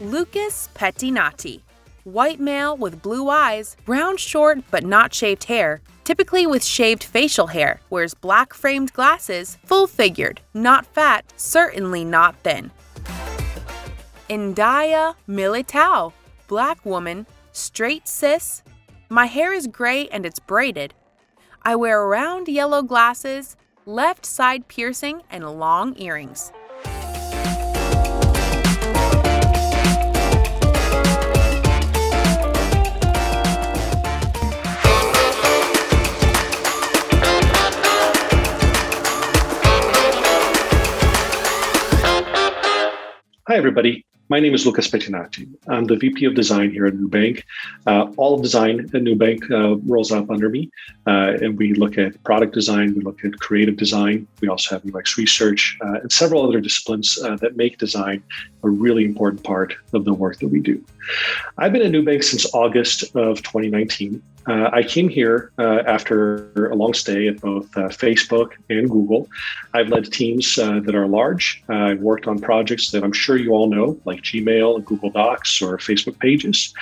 Lucas Pettinati. White male with blue eyes, brown short but not shaved hair, typically with shaved facial hair, wears black framed glasses, full-figured, not fat, certainly not thin. Indaya Militao. Black woman, straight cis. My hair is gray and it's braided. I wear round yellow glasses, left side piercing, and long earrings. Hi, everybody. My name is Lucas Pettinati. I'm the VP of Design here at Nubank. All of design at Nubank rolls up under me, and we look at product design, we look at creative design. We also have UX research and several other disciplines that make design a really important part of the work that we do. I've been at Nubank since August of 2019. I came here after a long stay at both Facebook and Google. I've led teams that are large. I've worked on projects that I'm sure you all know, like Gmail, Google Docs, or Facebook Pages.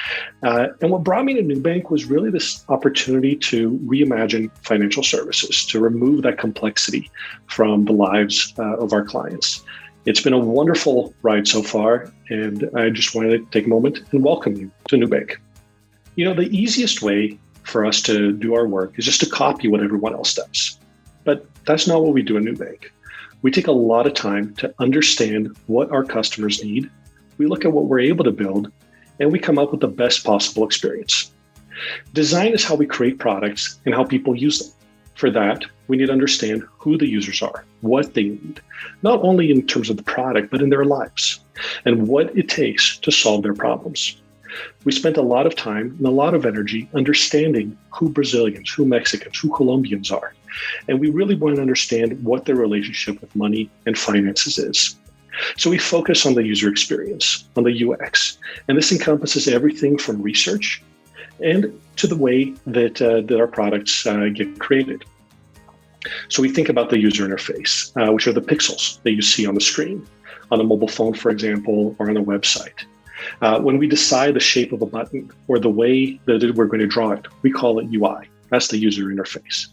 And what brought me to Nubank was really this opportunity to reimagine financial services, to remove that complexity from the lives of our clients. It's been a wonderful ride so far, and I just wanted to take a moment and welcome you to Nubank. You know, the easiest way for us to do our work is just to copy what everyone else does. But that's not what we do at Nubank. We take a lot of time to understand what our customers need. We look at what we're able to build, and we come up with the best possible experience. Design is how we create products and how people use them. For that, we need to understand who the users are, what they need, not only in terms of the product, but in their lives, and what it takes to solve their problems. We spent a lot of time and a lot of energy understanding who Brazilians, who Mexicans, who Colombians are. And we really want to understand what their relationship with money and finances is. So we focus on the user experience, on the UX. And this encompasses everything from research and to the way that our products get created. So we think about the user interface, which are the pixels that you see on the screen, on a mobile phone, for example, or on a website. When we decide the shape of a button or the way that we're going to draw it, we call it UI. That's the user interface.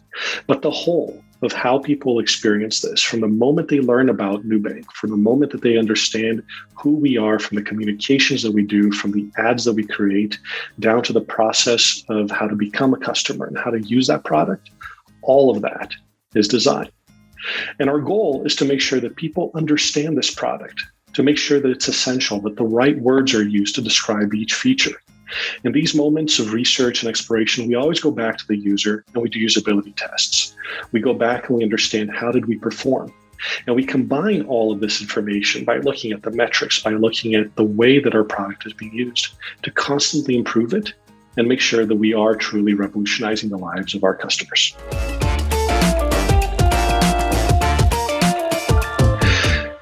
But the whole of how people experience this, from the moment they learn about Nubank, from the moment that they understand who we are, from the communications that we do, from the ads that we create, down to the process of how to become a customer and how to use that product, all of that is design. And our goal is to make sure that people understand this product, to make sure that it's essential, that the right words are used to describe each feature. In these moments of research and exploration, we always go back to the user and we do usability tests. We go back and we understand how did we perform. And we combine all of this information by looking at the metrics, by looking at the way that our product is being used to constantly improve it and make sure that we are truly revolutionizing the lives of our customers.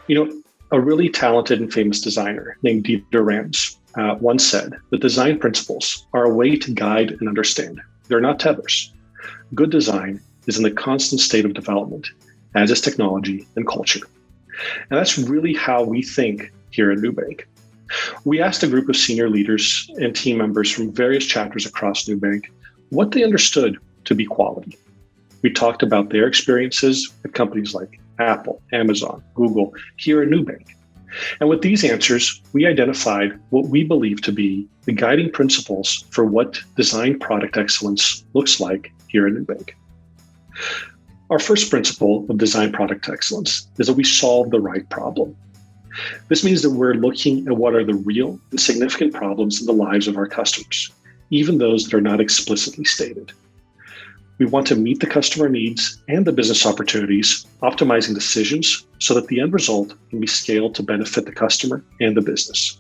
You know, a really talented and famous designer named Dieter Rams once said that design principles are a way to guide and understand. They're not tethers. Good design is in the constant state of development, as is technology and culture. And that's really how we think here at Nubank. We asked a group of senior leaders and team members from various chapters across Nubank what they understood to be quality. We talked about their experiences at companies like Apple, Amazon, Google, here at Nubank. And with these answers, we identified what we believe to be the guiding principles for what design product excellence looks like here at Nubank. Our first principle of design product excellence is that we solve the right problem. This means that we're looking at what are the real and significant problems in the lives of our customers, even those that are not explicitly stated. We want to meet the customer needs and the business opportunities, optimizing decisions so that the end result can be scaled to benefit the customer and the business.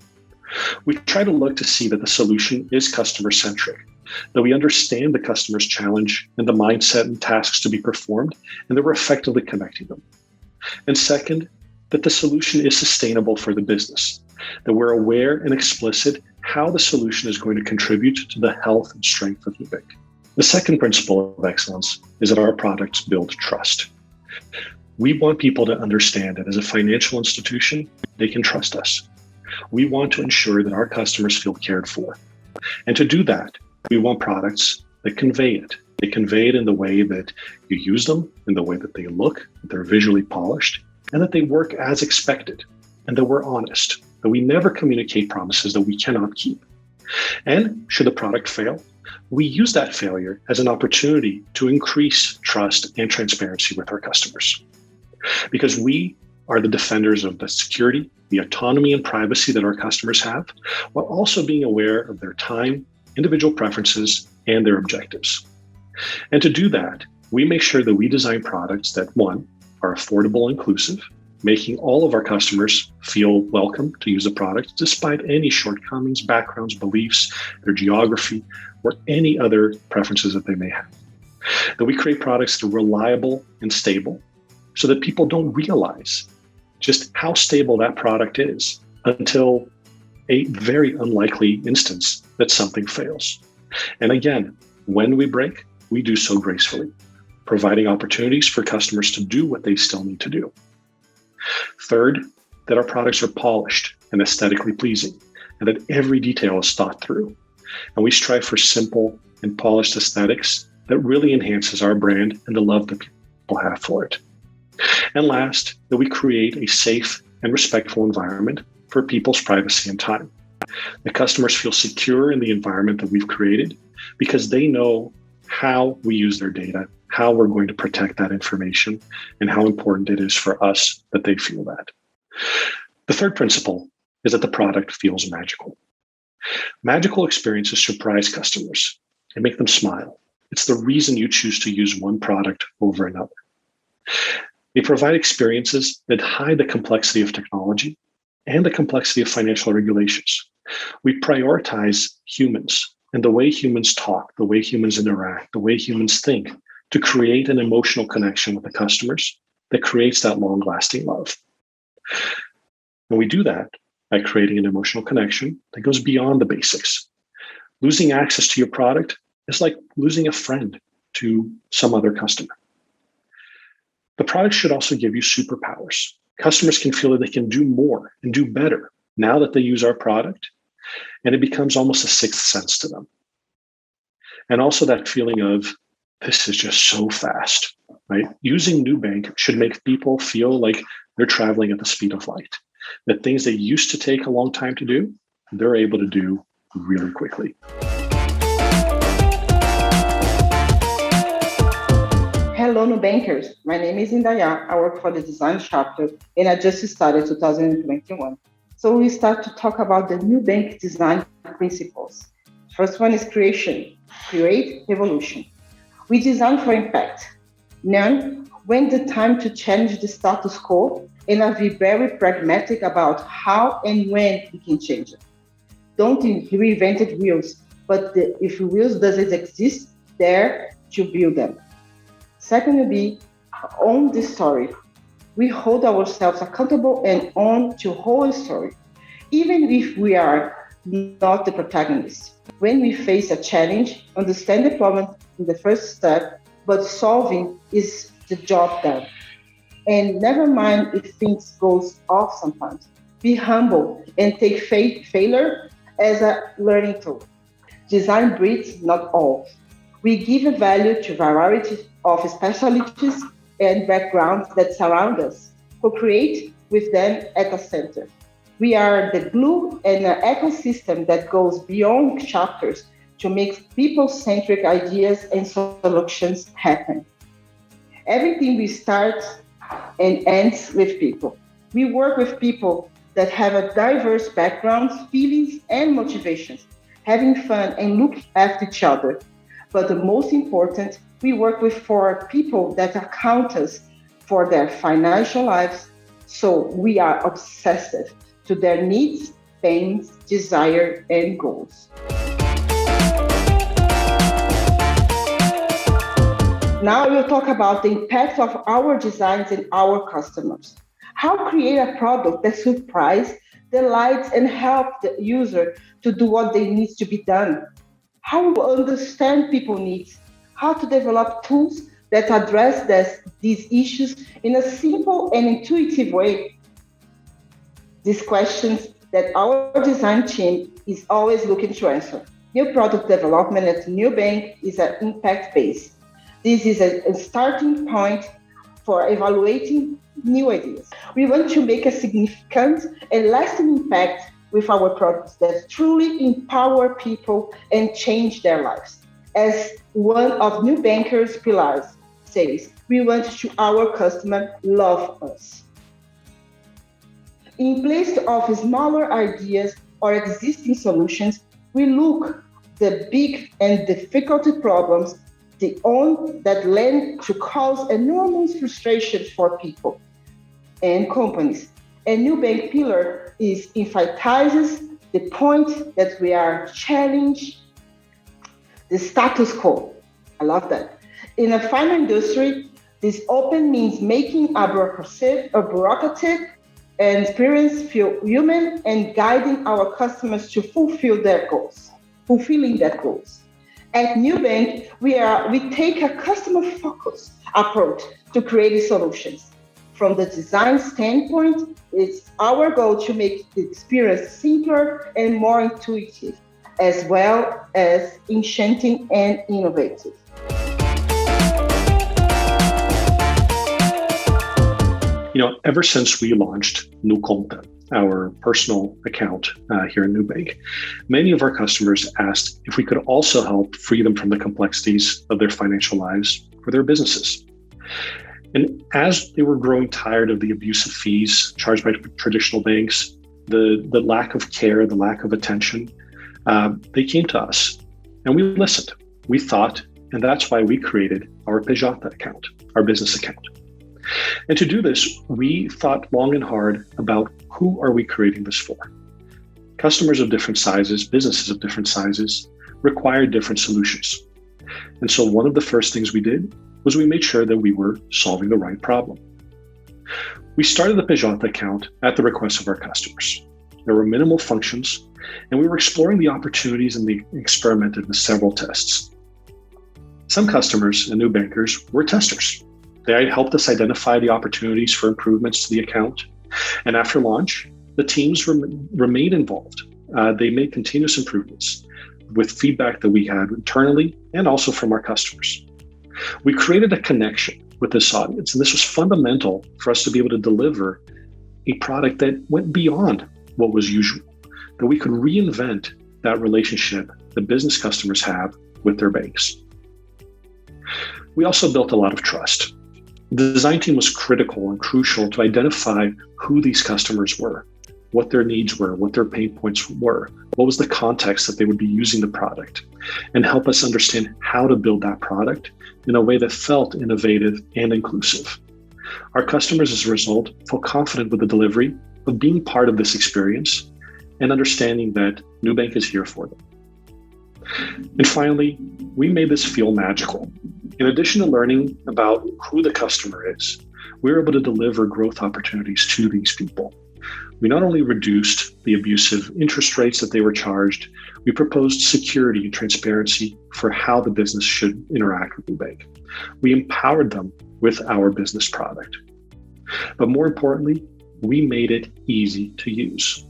We try to look to see that the solution is customer-centric, that we understand the customer's challenge and the mindset and tasks to be performed, and that we're effectively connecting them. And second, that the solution is sustainable for the business, that we're aware and explicit how the solution is going to contribute to the health and strength of Nubank. The second principle of excellence is that our products build trust. We want people to understand that as a financial institution, they can trust us. We want to ensure that our customers feel cared for. And to do that, we want products that convey it. They convey it in the way that you use them, in the way that they look, that they're visually polished, and that they work as expected, and that we're honest, that we never communicate promises that we cannot keep. And should the product fail, we use that failure as an opportunity to increase trust and transparency with our customers. Because we are the defenders of the security, the autonomy and privacy that our customers have, while also being aware of their time, individual preferences, and their objectives. And to do that, we make sure that we design products that, one, are affordable and inclusive, making all of our customers feel welcome to use the product despite any shortcomings, backgrounds, beliefs, their geography, or any other preferences that they may have. That we create products that are reliable and stable so that people don't realize just how stable that product is until a very unlikely instance that something fails. And again, when we break, we do so gracefully, providing opportunities for customers to do what they still need to do. Third, that our products are polished and aesthetically pleasing, and that every detail is thought through. And we strive for simple and polished aesthetics that really enhances our brand and the love that people have for it. And last, that we create a safe and respectful environment for people's privacy and time. The customers feel secure in the environment that we've created because they know how we use their data, how we're going to protect that information, and how important it is for us that they feel that. The third principle is that the product feels magical. Magical experiences surprise customers and make them smile. It's the reason you choose to use one product over another. They provide experiences that hide the complexity of technology and the complexity of financial regulations. We prioritize humans and the way humans talk, the way humans interact, the way humans think, to create an emotional connection with the customers that creates that long-lasting love. And we do that by creating an emotional connection that goes beyond the basics. Losing access to your product is like losing a friend to some other customer. The product should also give you superpowers. Customers can feel that they can do more and do better now that they use our product, and it becomes almost a sixth sense to them. And also that feeling of, this is just so fast, right? Using Nubank should make people feel like they're traveling at the speed of light. That things that used to take a long time to do, they're able to do really quickly. Hello, Nubankers. My name is Indaya. I work for the design chapter, and I just started 2021. So we start to talk about the Nubank design principles. First one is creation, create revolution. We design for impact. None when the time to change the status quo, and I'll be very pragmatic about how and when we can change it. Don't reinvent wheels, but if wheels doesn't exist, there to build them. Second will be own the story. We hold ourselves accountable and own to whole story, even if we are not the protagonist. When we face a challenge, understand the problem in the first step, but solving is the job done. And never mind if things goes off sometimes. Be humble and take failure as a learning tool. Design breeds, not all. We give a value to variety of specialties and backgrounds that surround us, co-create with them at the center. We are the glue and an ecosystem that goes beyond chapters to make people-centric ideas and solutions happen. Everything we start and ends with people. We work with people that have a diverse backgrounds, feelings, and motivations, having fun and look after each other. But the most important, we work with for people that account us for their financial lives. So we are obsessive to their needs, pains, desire, and goals. Now we'll talk about the impact of our designs and our customers. How create a product that surprises, delights, and help the user to do what they need to be done. How to understand people's needs. How to develop tools that address these issues in a simple and intuitive way. These questions that our design team is always looking to answer. New product development at Nubank is an impact-based. This is a starting point for evaluating new ideas. We want to make a significant and lasting impact with our products that truly empower people and change their lives. As one of Nubank's pillars says, we want to our customer love us. In place of smaller ideas or existing solutions, we look the big and difficult problems that lend to cause enormous frustration for people and companies. And Nubank pillar emphasizes the point that we are challenge the status quo. I love that. In a final industry, this open means making a bureaucratic and experience feel human and guiding our customers to fulfilling their goals. At Nubank, we take a customer-focused approach to creating solutions. From the design standpoint, it's our goal to make the experience simpler and more intuitive, as well as enchanting and innovative. Ever since we launched Nu Conta, our personal account here in Nubank, many of our customers asked if we could also help free them from the complexities of their financial lives for their businesses. And as they were growing tired of the abusive fees charged by traditional banks, the lack of care, the lack of attention, they came to us and we listened. We thought, and that's why we created our PJ account, our business account. And to do this, we thought long and hard about who are we creating this for. Customers of different sizes, businesses of different sizes require different solutions. And so one of the first things we did was we made sure that we were solving the right problem. We started the PJ account at the request of our customers. There were minimal functions, and we were exploring the opportunities and we experimented with several tests. Some customers and Nubankers were testers. They helped us identify the opportunities for improvements to the account. And after launch, the teams remained involved. They made continuous improvements with feedback that we had internally and also from our customers. We created a connection with this audience, and this was fundamental for us to be able to deliver a product that went beyond what was usual, that we could reinvent that relationship that business customers have with their banks. We also built a lot of trust. The design team was critical and crucial to identify who these customers were, what their needs were, what their pain points were, what was the context that they would be using the product, and help us understand how to build that product in a way that felt innovative and inclusive. Our customers, as a result, feel confident with the delivery of being part of this experience and understanding that Nubank is here for them. And finally, we made this feel magical. In addition to learning about who the customer is, we were able to deliver growth opportunities to these people. We not only reduced the abusive interest rates that they were charged, we proposed security and transparency for how the business should interact with Nubank. We empowered them with our business product. But more importantly, we made it easy to use.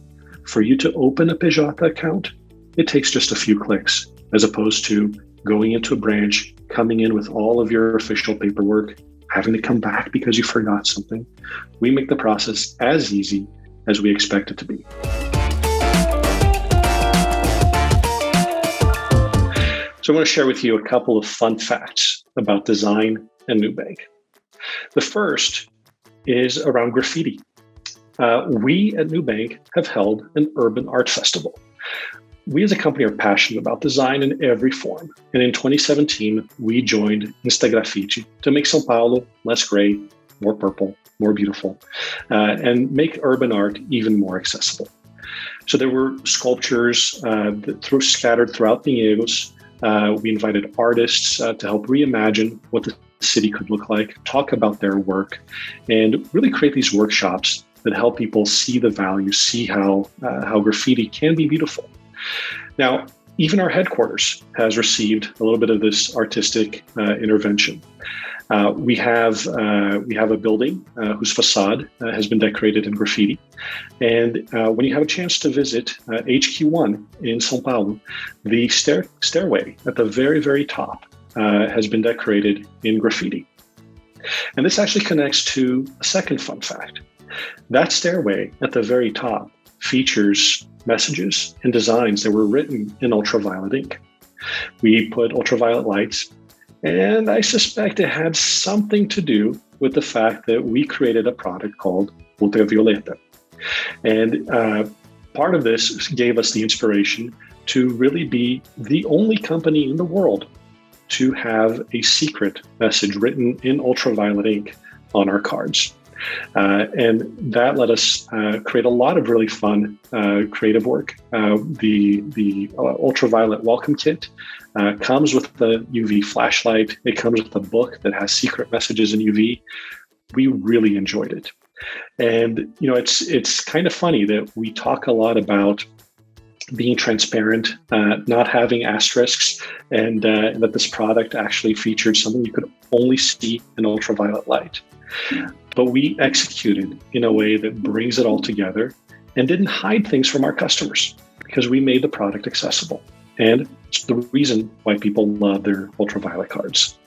For you to open a PJ account, it takes just a few clicks, as opposed to going into a branch, coming in with all of your official paperwork, having to come back because you forgot something. We make the process as easy as we expect it to be. So I want to share with you a couple of fun facts about design and Nubank. The first is around graffiti. We at Nubank have held an urban art festival. We as a company are passionate about design in every form. And in 2017, we joined Instagraffiti to make São Paulo less gray, more purple, more beautiful, and make urban art even more accessible. So there were sculptures scattered throughout Pinheiros. We invited artists to help reimagine what the city could look like, talk about their work, and really create these workshops that help people see the value, see how graffiti can be beautiful. Now, even our headquarters has received a little bit of this artistic intervention. We have a building whose facade has been decorated in graffiti. And when you have a chance to visit HQ1 in São Paulo, the stairway at the very, very top has been decorated in graffiti. And this actually connects to a second fun fact. That stairway at the very top features messages and designs that were written in ultraviolet ink. We put ultraviolet lights, and I suspect it had something to do with the fact that we created a product called ultravioleta. And part of this gave us the inspiration to really be the only company in the world to have a secret message written in ultraviolet ink on our cards. And that let us create a lot of really fun creative work. The ultraviolet welcome kit comes with the UV flashlight. It comes with a book that has secret messages in UV. We really enjoyed it. And it's kind of funny that we talk a lot about being transparent, not having asterisks, and that this product actually featured something you could only see in ultraviolet light. But we executed in a way that brings it all together and didn't hide things from our customers because we made the product accessible. And it's the reason why people love their ultraviolet cards.